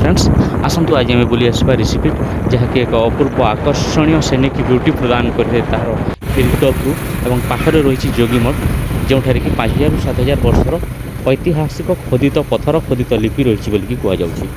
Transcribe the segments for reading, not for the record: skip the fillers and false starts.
Friends आसतु आज आम बुली आसवा ऋषिपीठ जहाँकि एक अपूर्व आकर्षणीय सेनिक ब्यूटी प्रदान करे तार हिलटॉप एवं पाखरे रही जोगीमठ जोठार कि 5000 ରୁ 7000 वर्षर ऐतिहासिक खोदित पथर खोदित लिपि रही बोलिकी कहुच्छी।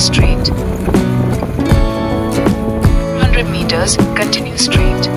Straight. 100 meters, continue straight.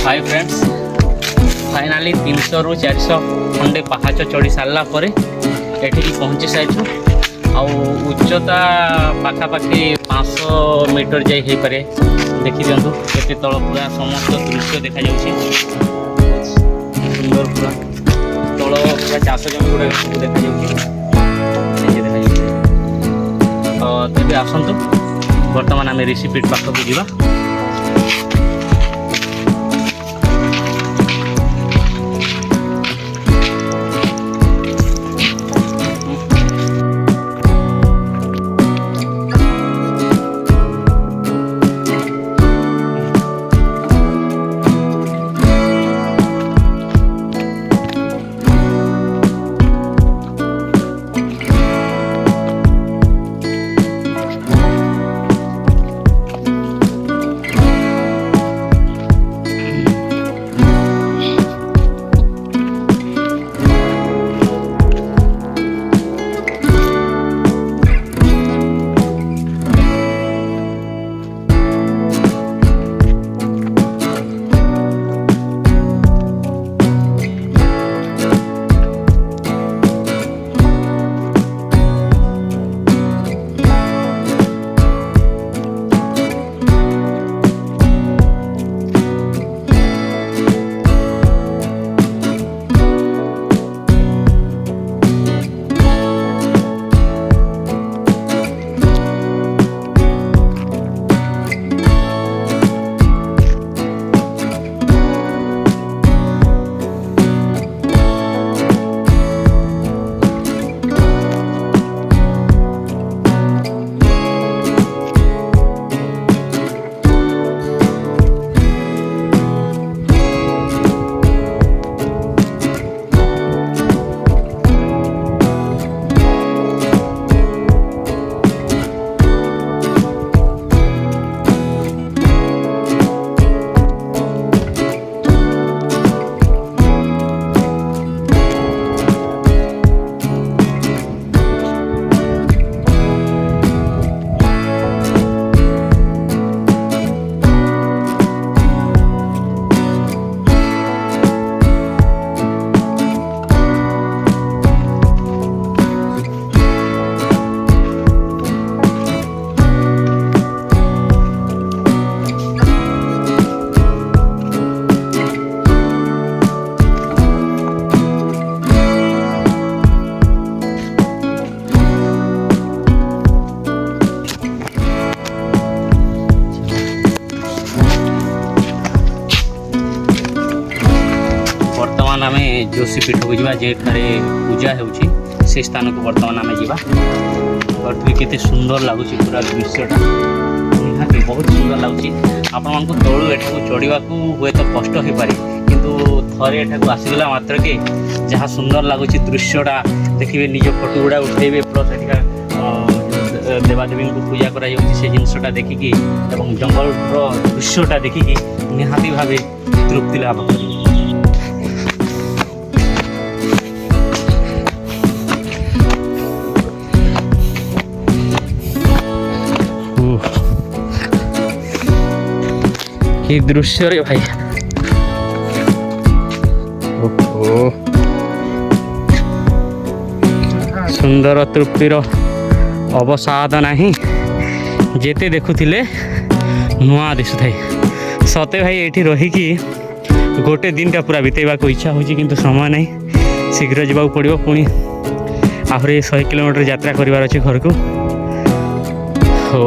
Hi friends finally 300 ରୁ 400 खंडे पहाच चढ़ी सारा पर एठी पहुँची सारी आउ उच्चता पाखापाखि 500 मीटर जाई हो पारे। देखी दिंतु केते तल पूरा समस्त दृश्य देखा जाउछि सुंदर पूरा तल पूरा चाष जमी गुड़ा देखा जाउछि। तेबे आसंतु वर्तमान आम ऋषिपीठ पाखक जीवा। ऋषिपीठ को जावा जेठारे पूजा होउची से स्थान को वर्तमान आम जावा बर्तमान केते सुंदर लगुच पूरा दृश्यटा निहाती बहुत सुंदर लगुच आपण को तलू एठाକୁ चढ़ाकू हुए तो कष्ट हो पारे किंतु थरे एठाକୁ आसीगला मात्र के जहाँ सुंदर लगुच दृश्यटा देखिए निज फोटो गुड़ा उठेबे प्लस एठिका देवादेवी को पूजा करा से जिनसटा देखिकी एवं जंगल दृश्यटा देखिकी निहाती भावे तृप्ति लाभ करेंगे। कि दृश्य रे भाई ओहो सुंदर तृप्तिर अवसाद नहीं जेते देखुथिले नुआ दिशु थाई सते भाई एठी रहिकी गोटे दिन का पूरा बितेबा को इच्छा होची किंतु समय नहीं शीघ्र जावा पड़िबो पुणी आहुरी 100 किलोमीटर यात्रा करिवार अछि घर को हो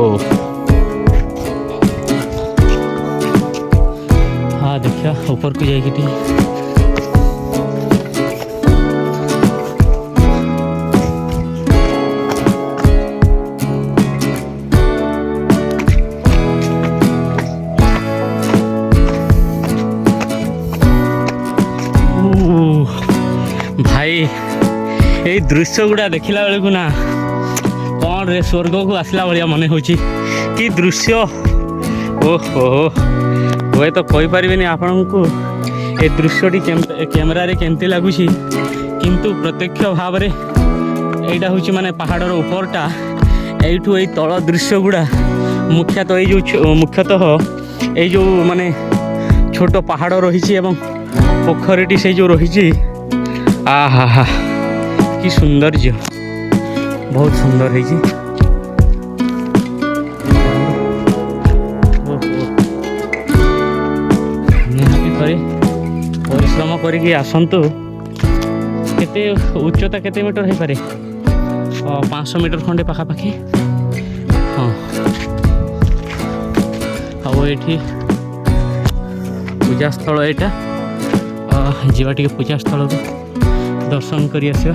हाँ देखिया ऊपर को जाइए भाई ये दृश्य गुड़ा देखला बेलू ना कौन रे स्वर्ग को आसला भाया मन हो कि दृश्य ओहो हुए तो कही पारे आपण को ए दृश्यटी कैमेरा रे केमती लगुच किंतु प्रत्यक्ष भाव में यहाँ हूँ माने पहाड़र उपरटा यू ये तल दृश्य गुड़ा मुख्यतः ये जो माने छोट पहाड़ रही पोखरीटी से जो रही आहा हा कि सौंदर्य बहुत सुंदर है परिश्रम करके आसतु केते उच्चता केते मीटर हो पारे 500 मीटर खंडे पाखापाखि हाँ आउ ये पूजा स्थल यहाँ जीवा टे पूजा स्थल को दर्शन करी आसिया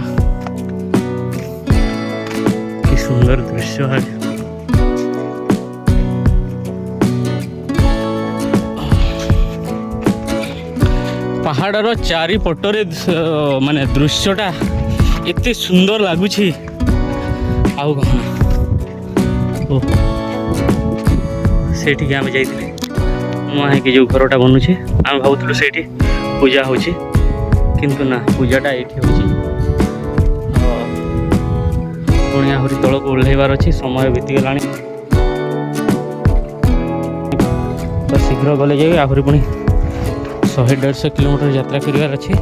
कि सुंदर दृश्य है पहाड़र चारिपटरे माने दृश्यटा एते सुंदर लगुच आउ कौन से आम जाइए नुआ है कि जो घरटा बनूचे आम भावुलु से पूजा हो किंतु ना पूजाटा ये पुणी आहरी तल को ओह्लैबार अच्छी समय बीतीगला तो शीघ्र गले जाए आहरी पुणी 100-150 किलोमीटर यात्रा करार अच्छी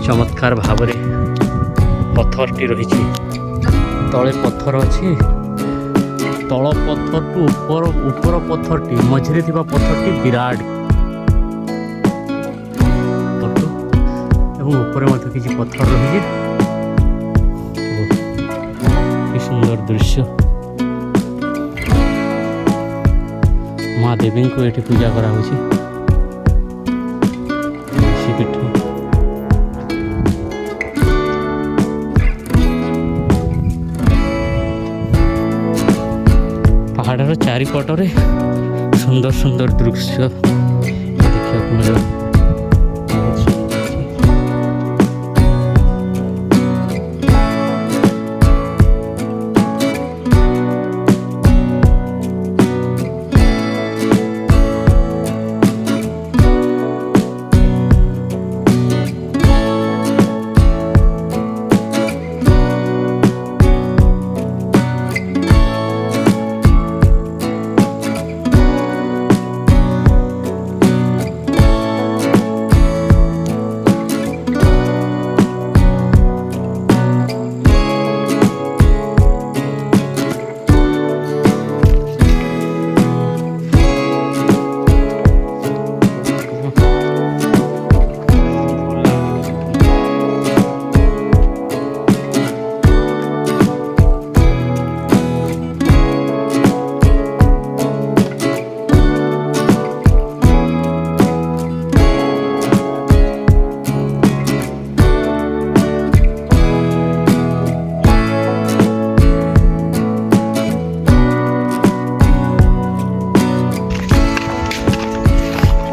चमत्कार भाव पत्थरटी रही तले पत्थर अच्छी तल पत्थर टू ऊपर पत्थरटी मझे थी पत्थरटी विराट एवं ऊपर किसी पत्थर रही कि सुंदर दृश्य माँ देवी को ये पूजा करा ऋषिपीठ पहाड़र चारिपटरे सुंदर सुंदर दृश्य देखा मिले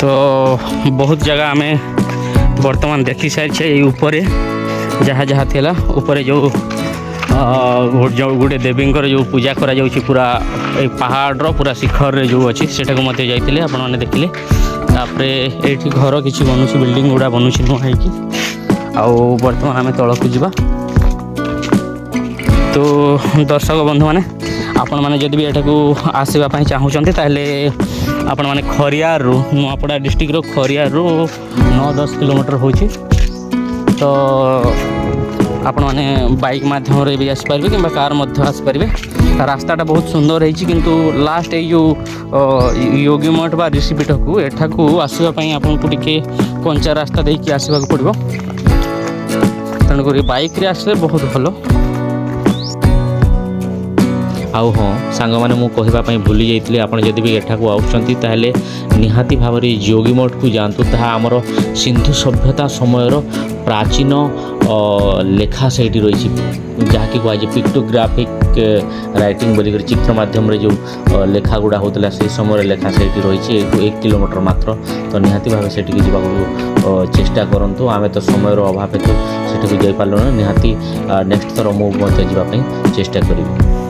तो बहुत जगह आम बर्तमान देखी सारी ऊपर जहाँ जहाँ थिला ऊपर जो गोटे देवी जो पूजा करा जाउछि पूरा ए पहाड़ पूरा शिखर रे जो अच्छी सेटा को मत जाइए आपण मैंने देखिले तापरे एठी घर किसी बनूची बिल्डिंग गुड़ा बनूची नुआ है आउ बर्तमान आम तलक जावा। तो दर्शक बंधु मैंने आपण मैंने जदि भी एठाकू आसवाई चाहूँगी ताहले आपण मैंने खरियार नुआपड़ा डिस्ट्रिक्ट खरियार 9-10 किलोमीटर होची। तो आपण मैंने बाइक माध्यम भी आसपारे कि कार आसपारे रास्ताटा बहुत सुंदर है किंतु लास्ट जो योगीमठ बा ऋषिपीठ को एठाकू आसवाई आपन को टिके कंचा रास्ता देकी आसवा पड़ो तेणुक बाइक रे आसले बहुत भल। आउ हाँ सांग मैंने मुझे कहवाई भूली जाइए आप जदि भी एठाकू आउछंती ताहले निहाती भाव में योगीमठ को जातु ताहा आमर सिंधु सभ्यता समयर प्राचीन लेखा से रही जहाँकि कहुए पिक्टोग्राफिक राइटिंग बोलिक चित्र माध्यम जो लेखा गुड़ा होता से समय लेखा से रही 1 किलोमीटर मात्र। तो निहाती भाव से जावाक चेष्टा करूँ आम तो समय अभाव हेतु से जापारू निहाती नेक्स्ट थर मुझे जावाई चेष्टा करी।